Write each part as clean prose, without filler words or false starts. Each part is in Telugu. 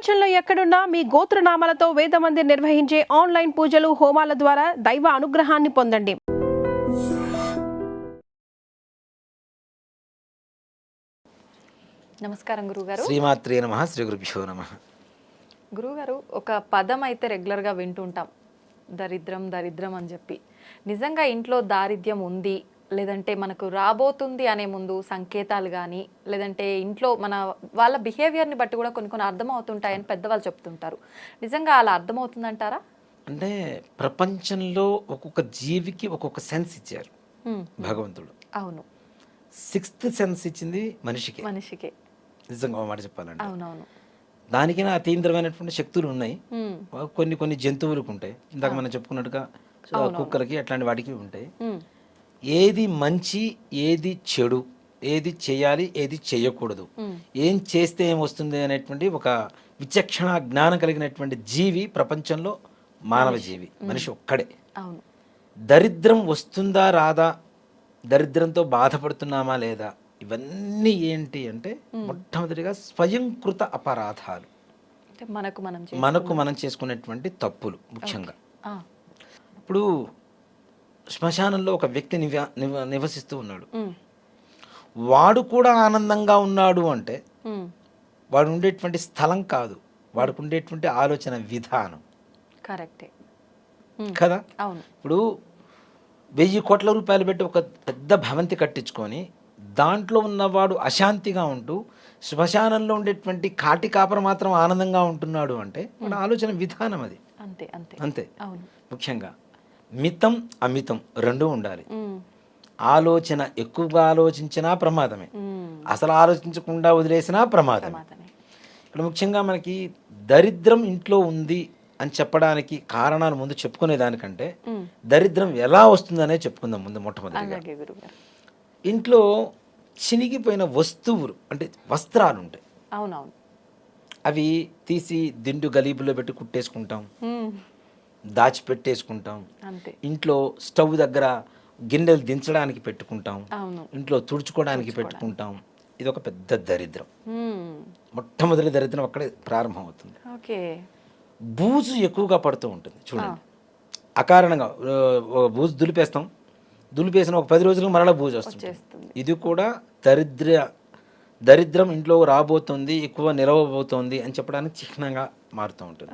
ప్రపంచంలో ఎక్కడున్నా మీ గోత్రనామాలతో వేదమందిర్ నిర్వహించే ఆన్లైన్ పూజలు హోమాల ద్వారా దైవ అనుగ్రహాన్ని పొందండి. నమస్కారం గురుగారు. శ్రీమాత్రే నమః. శ్రీ గురుభ్యో నమః. గురుగారు, ఒక పదం అయితే రెగ్యులర్గా వింటుంటాం, దరిద్రం దరిద్రం అని చెప్పి. నిజంగా ఇంట్లో దారిద్ర్యం ఉంది, లేదంటే మనకు రాబోతుంది అనే ముందు సంకేతాలు కానీ, లేదంటే ఇంట్లో మన వాళ్ళ బిహేవియర్ని బట్టి కూడా కొన్ని అర్థమవుతుంటాయని పెద్దవాళ్ళు చెప్తుంటారు. నిజంగా అలా అర్థమవుతుందంటారా? అంటే ప్రపంచంలో ఒక్కొక్క జీవికి ఒక్కొక్క సెన్స్ ఇచ్చారు భగవంతుడు. అవును, 6th సెన్స్ ఇచ్చింది మనిషికి. నిజంగా మాట చెప్పాలంటే అవునవును, దానికైనా అతీంద్రమైనటువంటి శక్తులు ఉన్నాయి. కొన్ని జంతువులకు ఉంటాయి, ఇందాక మనం చెప్పుకున్నట్టుగా కుక్కలకి అట్లాంటి వాటికి ఉంటాయి. ఏది మంచి, ఏది చెడు, ఏది చేయాలి, ఏది చేయకూడదు, ఏం చేస్తే ఏమొస్తుంది అనేటువంటి ఒక విచక్షణ జ్ఞానం కలిగినటువంటి జీవి ప్రపంచంలో మానవ జీవి, మనిషి ఒక్కడే. దరిద్రం వస్తుందా రాదా, దరిద్రంతో బాధపడుతున్నామా లేదా, ఇవన్నీ ఏంటి అంటే మొట్టమొదటిగా స్వయంకృత అపరాధాలు, మనకు మనం చేసుకునేటువంటి తప్పులు. ముఖ్యంగా ఇప్పుడు శ్మశానంలో ఒక వ్యక్తి నివసిస్తూ ఉన్నాడు, వాడు కూడా ఆనందంగా ఉన్నాడు అంటే వాడు ఉండేటువంటి స్థలం కాదు, వాడికి ఉండేటువంటి ఆలోచన విధానం. కరెక్టే కదా. ఇప్పుడు 1000 కోట్ల రూపాయలు పెట్టి ఒక పెద్ద భవంతి కట్టించుకొని దాంట్లో ఉన్నవాడు అశాంతిగా ఉంటూ శ్మశానంలో ఉండేటువంటి కాటి కాపర మాత్రం ఆనందంగా ఉంటున్నాడు అంటే వాడు ఆలోచన విధానం అది. అంతే. ముఖ్యంగా మితం అమితం రెండూ ఉండాలి. ఆలోచన ఎక్కువగా ఆలోచించినా ప్రమాదమే, అసలు ఆలోచించకుండా వదిలేసినా ప్రమాదమే. ఇక్కడ ముఖ్యంగా మనకి దరిద్రం ఇంట్లో ఉంది అని చెప్పడానికి కారణాలు ముందు చెప్పుకునే దానికంటే దరిద్రం ఎలా వస్తుందనే చెప్పుకుందాం ముందు. మొట్టమొదటిగా ఇంట్లో చినిగిపోయిన వస్తువులు అంటే వస్త్రాలు ఉంటాయి, అవి తీసి దిండు గలీబులో పెట్టి కుట్టేసుకుంటాం, దాచిపెట్టేసుకుంటాం. ఇంట్లో స్టవ్ దగ్గర గిన్నెలు దించడానికి పెట్టుకుంటాం, ఇంట్లో తుడుచుకోవడానికి పెట్టుకుంటాం. ఇది ఒక పెద్ద దరిద్రం. మొట్టమొదటి దరిద్రం అక్కడే ప్రారంభం అవుతుంది. బూజు ఎక్కువగా పడుతూ ఉంటుంది చూడండి. అకారణంగా బూజు దులిపేసిన ఒక 10 రోజులకు మరలా బూజు వస్తుంది. ఇది కూడా దరిద్రం ఇంట్లో రాబోతుంది, ఎక్కువ నిలవబోతోంది అని చెప్పడానికి చిహ్నంగా మారుతూ ఉంటుంది.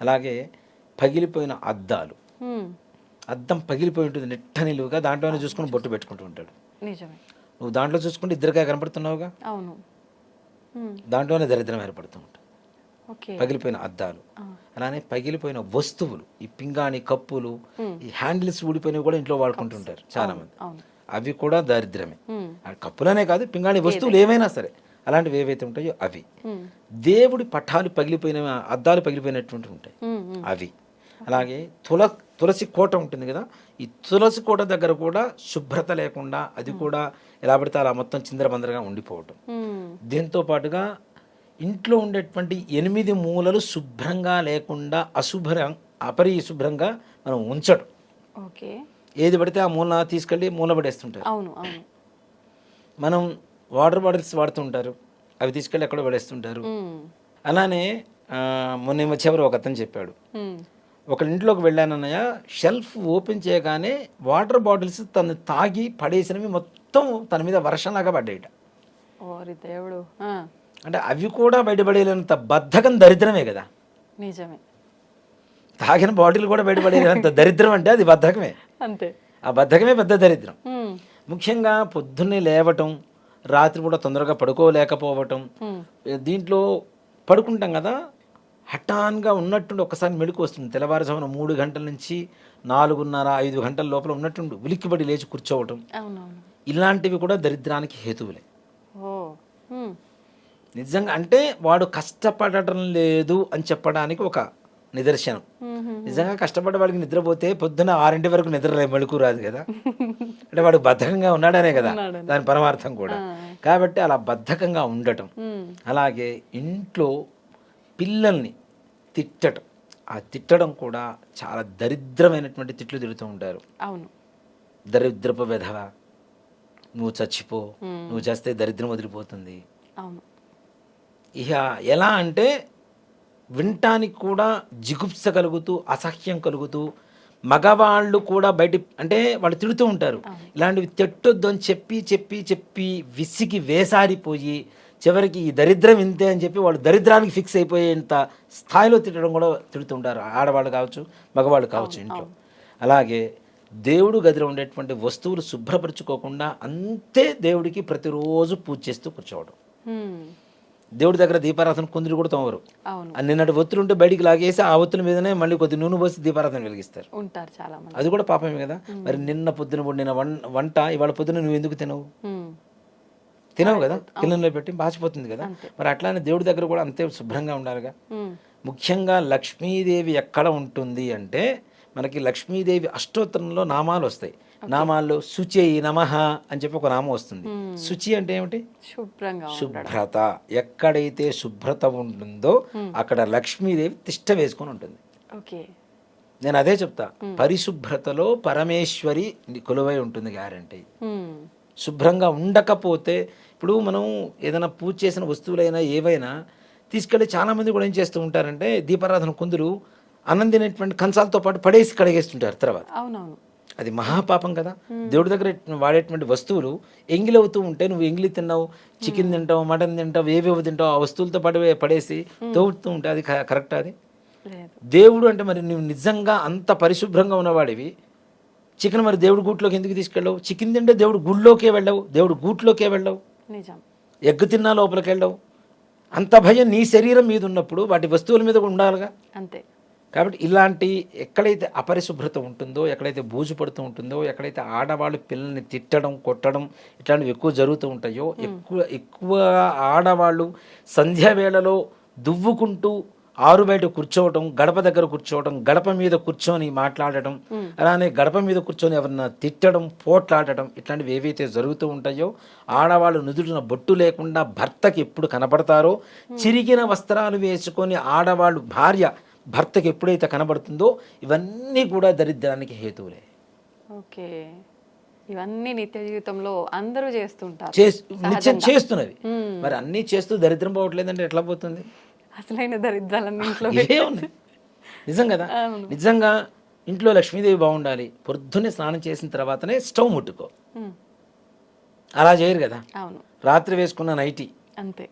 అలాగే పగిలిపోయిన అద్దాలు, అద్దం పగిలిపోయి ఉంటుంది నిట్ట నిలువుగా, దాంట్లోనే చూసుకుని బొట్టు పెట్టుకుంటూ ఉంటాడు. నువ్వు దాంట్లో చూసుకుంటే ఇద్దరుగా కనపడుతున్నావుగా, దాంట్లోనే దరిద్రం ఏర్పడుతూ ఉంటుంది. పగిలిపోయిన అద్దాలు, అలానే పగిలిపోయిన వస్తువులు, ఈ పింగాణి కప్పులు, ఈ హ్యాండిల్స్ ఊడిపోయినవి కూడా ఇంట్లో వాడుకుంటుంటారు చాలా మంది. అవి కూడా దరిద్రమే. కప్పులనే కాదు, పింగాణి వస్తువులు ఏమైనా సరే అలాంటివి ఏవైతే ఉంటాయో అవి. దేవుడి పటాలు పగిలిపోయిన అద్దాలు పగిలిపోయినటువంటి ఉంటాయి అవి. అలాగే తులసి కోట ఉంటుంది కదా, ఈ తులసి కోట దగ్గర కూడా శుభ్రత లేకుండా అది కూడా ఎలా పడితే అలా మొత్తం చిందరబందరగా ఉండిపోవటం. దీంతో పాటుగా ఇంట్లో ఉండేటువంటి 8 మూలలు శుభ్రంగా లేకుండా అపరిశుభ్రంగా మనం ఉంచడం. ఏది పడితే ఆ మూల తీసుకెళ్ళి మూల పడేస్తుంటారు. మనం వాటర్ బాటిల్స్ వాడుతుంటారు, అవి తీసుకెళ్ళి ఎక్కడో పడేస్తుంటారు. అలానే మొన్న వచ్చేవారు ఒక అతను చెప్పాడు, ఒక ఇంట్లోకి వెళ్ళానన్నయ్య, షెల్ఫ్ ఓపెన్ చేయగానే వాటర్ బాటిల్స్ తను తాగి పడేసినవి మొత్తం తన మీద వర్షంలాగా పడ్డాయిట. అంటే అవి కూడా బయటపడేంత బద్ధకం దరిద్రమే కదా. నిజమే. తాగిన బాటిల్ కూడా బయటపడేంత దరిద్రం అంటే అది బద్ధకమే. అంతే, ఆ బద్ధకమే పెద్ద దరిద్రం. ముఖ్యంగా పొద్దున్నే లేవటం, రాత్రి కూడా తొందరగా పడుకోలేకపోవటం. దీంట్లో పడుకుంటాం కదా, హఠాన్గా ఉన్నట్టుండి ఒకసారి మెడుకు వస్తుంది. తెల్లవారుజామున 3 గంటల నుంచి 4:30-5 గంటల లోపల ఉన్నట్టుండి ఉలిక్కిపడి లేచి కూర్చోవటం. ఇలాంటివి కూడా దరిద్రానికి హేతువులే. నిజంగా అంటే వాడు కష్టపడటం లేదు అని చెప్పడానికి ఒక నిదర్శనం. నిజంగా కష్టపడే వాడికి నిద్రపోతే పొద్దున్న 6 వరకు నిద్ర మెళుకు రాదు కదా. అంటే వాడు బద్ధకంగా ఉన్నాడనే కదా దాని పరమార్థం కూడా. కాబట్టి అలా బద్ధకంగా ఉండటం. అలాగే ఇంట్లో పిల్లల్ని తిట్టడం, ఆ తిట్టడం కూడా చాలా దరిద్రమైనటువంటి తిట్లు తిడుతూ ఉంటారు. దరిద్రపు వెధవ, నువ్వు చచ్చిపో, నువ్వు చేస్తే దరిద్రం వదిలిపోతుంది. ఇక ఎలా అంటే వినటానికి కూడా జిగుప్స కలుగుతూ అసహ్యం కలుగుతూ మగవాళ్ళు కూడా బయట అంటే వాళ్ళు తిడుతూ ఉంటారు, ఇలాంటివి తిట్టొద్దు అని చెప్పి చెప్పి చెప్పి విసిగి వేసారిపోయి చివరికి ఈ దరిద్రం ఇంతే అని చెప్పి వాళ్ళు దరిద్రానికి ఫిక్స్ అయిపోయేంత స్థాయిలో తిట్టడం కూడా తిడుతుంటారు, ఆడవాళ్ళు కావచ్చు మగవాళ్ళు కావచ్చు ఇంట్లో. అలాగే దేవుడు గదిలో ఉండేటువంటి వస్తువులు శుభ్రపరచుకోకుండా అంతే దేవుడికి ప్రతిరోజు పూజ చేస్తూ కూర్చోవడం. దేవుడి దగ్గర దీపారాధన కుందులు కూడా తోమరు. నిన్నటి ఒత్తులు ఉంటే బయటికి లాగేసి ఆ ఒత్తుల మీదనే మళ్ళీ కొద్ది నూనె పోసి దీపారాధన వెలిగిస్తారు ఉంటారు చాలా మంది. అది కూడా పాపమే కదా. మరి నిన్న పొద్దున వండిన వంట ఇవాళ పొద్దున నువ్వు ఎందుకు తినవు కదా, కిల్లెంలో పెట్టి బాచిపోతుంది కదా. మరి అట్లానే దేవుడి దగ్గర కూడా అంతే శుభ్రంగా ఉండాలిగా. ముఖ్యంగా లక్ష్మీదేవి ఎక్కడ ఉంటుంది అంటే మనకి లక్ష్మీదేవి అష్టోత్తరంలో నామాలు వస్తాయి. నామాల్లో శుచి నమః అని చెప్పి ఒక నామం వస్తుంది. శుచి అంటే ఏమిటి? శుభ్రత. ఎక్కడైతే శుభ్రత ఉంటుందో అక్కడ లక్ష్మీదేవి తిష్ట వేసుకొని ఉంటుంది. నేను అదే చెప్తా, పరిశుభ్రతలో పరమేశ్వరి కొలువై ఉంటుంది గ్యారంటీ. శుభ్రంగా ఉండకపోతే ఇప్పుడు మనం ఏదైనా పూజ చేసిన వస్తువులైనా ఏవైనా తీసుకెళ్ళి చాలా మంది కూడా ఏం చేస్తూ ఉంటారంటే దీపారాధన కుందులు అన్నం తినేటువంటి కంచాలతో పాటు పడేసి కడిగేస్తుంటారు తర్వాత. అది మహాపాపం కదా. దేవుడి దగ్గర వాడేటువంటి వస్తువులు ఎంగిలవుతూ ఉంటే నువ్వు ఎంగిలి తిన్నావు, చికెన్ తింటావు, మటన్ తింటావు, ఏవేవో తింటావు, ఆ వస్తువులతో పడేసి తోడుతూ ఉంటే అది కరెక్ట్? అది దేవుడు అంటే మరి నువ్వు నిజంగా అంత పరిశుభ్రంగా ఉన్నవాడివి చికెన్ మరి దేవుడి గూట్లోకి ఎందుకు తీసుకెళ్ళవు? చికెన్ తింటే దేవుడు గుళ్ళోకే వెళ్ళవు, దేవుడు గూట్లోకే వెళ్ళవు, ఎగ్గు తిన్నా లోపలికి వెళ్ళవు. అంత భయం నీ శరీరం మీద ఉన్నప్పుడు వాటి వస్తువుల మీద కూడా ఉండాలిగా. అంతే. కాబట్టి ఇలాంటి ఎక్కడైతే అపరిశుభ్రత ఉంటుందో, ఎక్కడైతే బూజు పడుతూ ఉంటుందో, ఎక్కడైతే ఆడవాళ్ళు పిల్లల్ని తిట్టడం కొట్టడం ఇట్లాంటివి ఎక్కువ జరుగుతూ ఉంటాయో, ఎక్కువ ఆడవాళ్ళు సంధ్యావేళలో దువ్వుకుంటూ ఆరు బయట కూర్చోవడం, గడప దగ్గర కూర్చోవడం, గడప మీద కూర్చొని మాట్లాడటం, అలానే గడప మీద కూర్చొని ఎవరన్నా తిట్టడం, పోట్లాడటం, ఇట్లాంటివి ఏవైతే జరుగుతూ ఉంటాయో, ఆడవాళ్ళు నుదుటిన బొట్టు లేకుండా భర్తకి ఎప్పుడు కనబడతారో, చిరిగిన వస్త్రాలు వేసుకొని ఆడవాళ్ళు భార్య భర్తకి ఎప్పుడైతే కనబడుతుందో ఇవన్నీ కూడా దరిద్రానికి హేతువులే. ఓకే, ఇవన్నీ నిత్య జీవితంలో అందరూ చేస్తుంటారు, చేస్తున్నవి. మరి అన్నీ చేస్తూ దరిద్రం పోవట్లేదంటే ఎట్లా పోతుంది? అసలైన దరిద్రాలన్నీ ఇంట్లో ఉన్నాయి. నిజం కదా. నిజంగా ఇంట్లో లక్ష్మీదేవి బాగుండాలి. పొద్దున్నే స్నానం చేసిన తర్వాతనే స్టవ్ ముట్టుకో. అలా చేయరు కదా. రాత్రి వేసుకున్న నైటీ అంతే.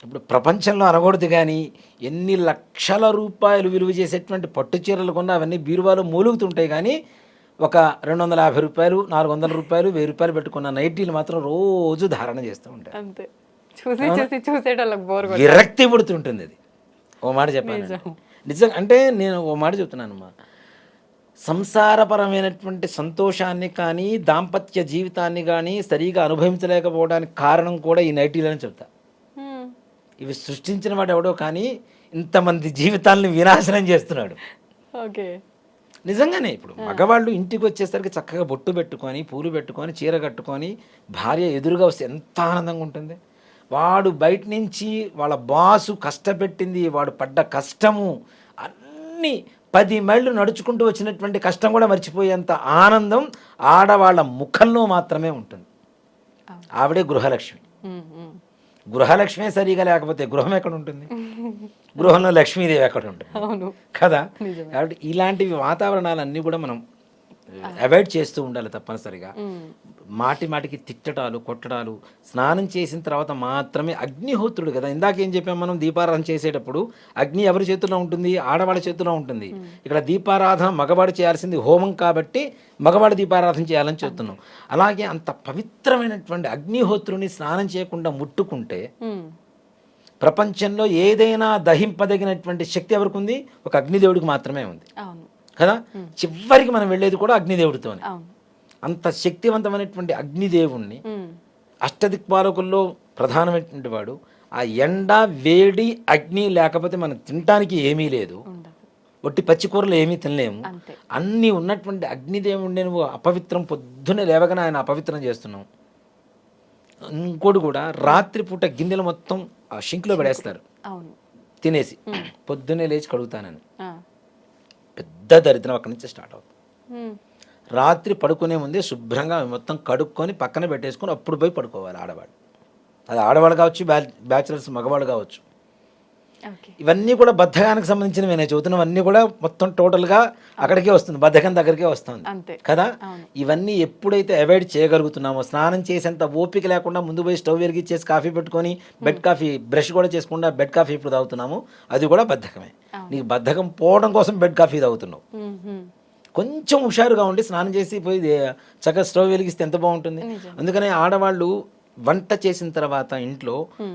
ఇప్పుడు ప్రపంచంలో అనకూడదు కానీ ఎన్ని లక్షల రూపాయలు విలువ చేసేటువంటి పట్టు చీరలు కొన్నా అవన్నీ బీరువాలో మూలుగుతుంటాయి. కానీ ఒక 250 రూపాయలు, 400 రూపాయలు, 1000 రూపాయలు పెట్టుకున్న నైటీలు మాత్రం రోజు ధారణ చేస్తూ ఉంటాయి. అంతే. విరక్తి పుడుతుంటుంది. అది ఓ మాట చెప్పాను నిజం. అంటే నేను ఓ మాట చెప్తున్నానమ్మా, సంసారపరమైనటువంటి సంతోషాన్ని కానీ దాంపత్య జీవితాన్ని కానీ సరిగా అనుభవించలేకపోవడానికి కారణం కూడా ఈ నైటీలని చెప్తా. ఇవి సృష్టించిన వాడు ఎవడో కానీ ఇంతమంది జీవితాలను వినాశనం చేస్తున్నాడు. ఓకే, నిజంగానే. ఇప్పుడు మగవాళ్ళు ఇంటికి వచ్చేసరికి చక్కగా బొట్టు పెట్టుకొని, పూలు పెట్టుకొని, చీర కట్టుకొని భార్య ఎదురుగా వస్తే ఎంత ఆనందంగా ఉంటుంది. వాడు బయట నుంచి వాళ్ళ బాసు కష్టపెట్టింది, వాడు పడ్డ కష్టము అన్నీ 10 మైళ్ళు నడుచుకుంటూ వచ్చినటువంటి కష్టం కూడా మర్చిపోయేంత ఆనందం ఆడవాళ్ళ ముఖంలో మాత్రమే ఉంటుంది. ఆవిడే గృహలక్ష్మి. గృహలక్ష్మే సరిగా లేకపోతే గృహం ఎక్కడ ఉంటుంది? గృహంలో లక్ష్మీదేవి ఎక్కడ ఉంటుంది కదా. కాబట్టి ఇలాంటివి వాతావరణాలన్నీ కూడా మనం అవాయిడ్ చేస్తూ ఉండాలి తప్పనిసరిగా. మాటి మాటికి తిట్టడాలు, కొట్టడాలు. స్నానం చేసిన తర్వాత మాత్రమే అగ్నిహోత్రుడు కదా. ఇందాకేం చెప్పాం మనం, దీపారాధన చేసేటప్పుడు అగ్ని ఎవరి చేతిలో ఉంటుంది? ఆడవాళ్ళ చేతిలో ఉంటుంది. ఇక్కడ దీపారాధన మగవాడు చేయాల్సింది హోమం కాబట్టి మగవాడు దీపారాధన చేయాలని చెప్తున్నాం. అలాగే అంత పవిత్రమైనటువంటి అగ్నిహోత్రుని స్నానం చేయకుండా ముట్టుకుంటే ప్రపంచంలో ఏదైనా దహింపదగినటువంటి శక్తి ఎవరికి ఉంది? ఒక అగ్నిదేవుడికి మాత్రమే ఉంది కదా. చివరికి మనం వెళ్ళేది కూడా అగ్నిదేవుడితోనే. అంత శక్తివంతమైనటువంటి అగ్నిదేవుణ్ణి, అష్టదిక్పాలకుల్లో ప్రధానమైనటువంటి వాడు. ఆ ఎండ, వేడి, అగ్ని లేకపోతే మనం తినటానికి ఏమీ లేదు. ఒట్టి పచ్చికూరలు ఏమీ తినలేము. అన్నీ ఉన్నటువంటి అగ్నిదేవుడిని నువ్వు అపవిత్రం, పొద్దున్నే లేవగానే ఆయన అపవిత్రం చేస్తున్నావు. ఇంకోటి కూడా, రాత్రిపూట గిన్నెలు మొత్తం ఆ షింక్లో పడేస్తారు తినేసి, పొద్దున్నే లేచి కడుగుతానని. పెద్ద దరిద్రం అక్కడి నుంచి స్టార్ట్ అవుతుంది. రాత్రి పడుకునే ముందే శుభ్రంగా మొత్తం కడుక్కొని పక్కన పెట్టేసుకొని అప్పుడు పోయి పడుకోవాలి ఆడవాళ్ళు. అది ఆడవాళ్ళు కావచ్చు, బ్యాచులర్స్ మగవాళ్ళు కావచ్చు. ఓకే. ఇవన్నీ కూడా బద్ధకానికి సంబంధించినవి నేను చదువుతున్నవన్నీ కూడా మొత్తం టోటల్గా అక్కడికే వస్తుంది, బద్ధకం దగ్గరికే వస్తుంది అంతే కదా. అవును. ఇవన్నీ ఎప్పుడైతే అవాయిడ్ చేయగలుగుతున్నామో, స్నానం చేసేంత ఓపిక లేకుండా ముందు పోయి స్టవ్ వెలిగించేసి కాఫీ పెట్టుకొని బెడ్ కాఫీ బ్రష్ కూడా చేసుకుండా బెడ్ కాఫీ ఇప్పుడు తాగుతున్నాము, అది కూడా బద్ధకమే. నీకు బద్ధకం పోవడం కోసం బెడ్ కాఫీ తాగుతున్నావు. కొంచెం హుషారుగా ఉండి స్నానం చేసి పోయి చక్కగా స్టవ్ వెలిగిస్తే ఎంత బాగుంటుంది. అందుకనే ఆడవాళ్ళు వంట చేసిన తర్వాత ఇంట్లో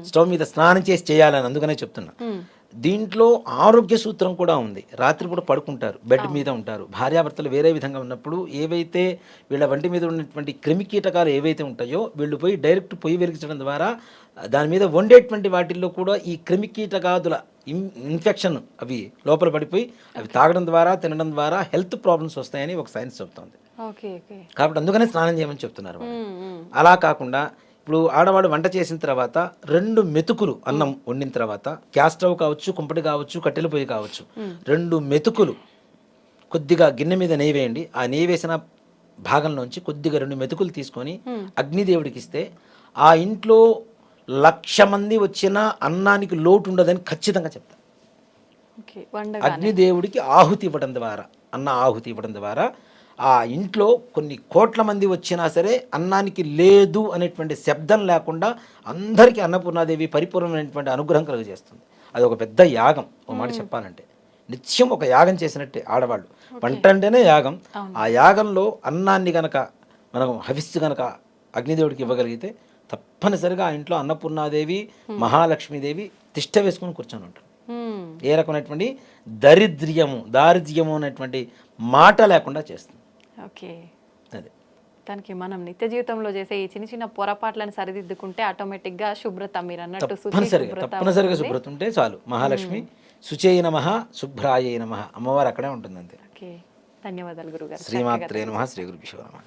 స్టవ్ మీద స్నానం చేసి చేయాలని అందుకనే చెప్తున్నా. దీంట్లో ఆరోగ్య సూత్రం కూడా ఉంది. రాత్రిపూట పడుకుంటారు, బెడ్ మీద ఉంటారు, భార్యాభర్తలు వేరే విధంగా ఉన్నప్పుడు ఏవైతే వీళ్ళ వంటి మీద ఉన్నటువంటి క్రిమి కీటకాలు ఏవైతే ఉంటాయో వీళ్ళు పోయి డైరెక్ట్ పొయ్యి వెలిగించడం ద్వారా దాని మీద వండేటువంటి వాటిల్లో కూడా ఈ క్రిమి కీటకాదుల ఇన్ఫెక్షన్ అవి లోపల పడిపోయి అవి తాగడం ద్వారా తినడం ద్వారా హెల్త్ ప్రాబ్లమ్స్ వస్తాయని ఒక సైన్స్ చెప్తోంది. కాబట్టి అందుకనే స్నానం చేయమని చెప్తున్నారు. అలా కాకుండా ఇప్పుడు ఆడవాడు వంట చేసిన తర్వాత 2 మెతుకులు అన్నం వండిన తర్వాత గ్యాస్ స్టవ్ కావచ్చు, కుంపటి కావచ్చు, కట్టెల పొయ్యి కావచ్చు, 2 మెతుకులు కొద్దిగా గిన్నె మీద నెయ్యి వేయండి. ఆ నెయ్యి వేసిన భాగంలోంచి కొద్దిగా 2 మెతుకులు తీసుకొని అగ్నిదేవుడికి ఇస్తే ఆ ఇంట్లో 1,00,000 మంది వచ్చినా అన్నానికి లోటు ఉండదని ఖచ్చితంగా చెప్తాను. అగ్నిదేవుడికి ఆహుతి ఇవ్వడం ద్వారా, అన్న ఆహుతి ఇవ్వడం ద్వారా ఆ ఇంట్లో కొన్ని కోట్ల మంది వచ్చినా సరే అన్నానికి లేదు అనేటువంటి శబ్దం లేకుండా అందరికీ అన్నపూర్ణాదేవి పరిపూర్ణమైనటువంటి అనుగ్రహం కలుగజేస్తుంది. అది ఒక పెద్ద యాగం. ఒక మాట చెప్పాలంటే నిత్యం ఒక యాగం చేసినట్టే ఆడవాళ్ళు. వంట అంటేనే యాగం. ఆ యాగంలో అన్నాన్ని గనక మనం హవిస్సు గనక అగ్నిదేవుడికి ఇవ్వగలిగితే తప్పనిసరిగా ఆ ఇంట్లో అన్నపూర్ణాదేవి, మహాలక్ష్మీదేవి తిష్ట వేసుకొని కూర్చొని ఉంటారు. ఏ రకమైనటువంటి దారిద్ర్యము అనేటువంటి మాట లేకుండా చేస్తుంది. ఓకే. అదే దానికి మనం నిత్య జీవితంలో చేసే ఈ చిన్న చిన్న పొరపాట్లను సరిదిద్దుకుంటే ఆటోమేటిక్గా శుభ్రత, మీరు అన్నట్టు తప్పనిసరిగా శుభ్రత ఉంటే చాలు. మహాలక్ష్మి శుచయ నమః, శుభ్రాయ నమః, అమ్మవారు అక్కడే ఉంటుంది అంతే. ఓకే, ధన్యవాదాలు గురుగారు. శ్రీమాత్రే నమః, శ్రీ గురుభ్యో నమః.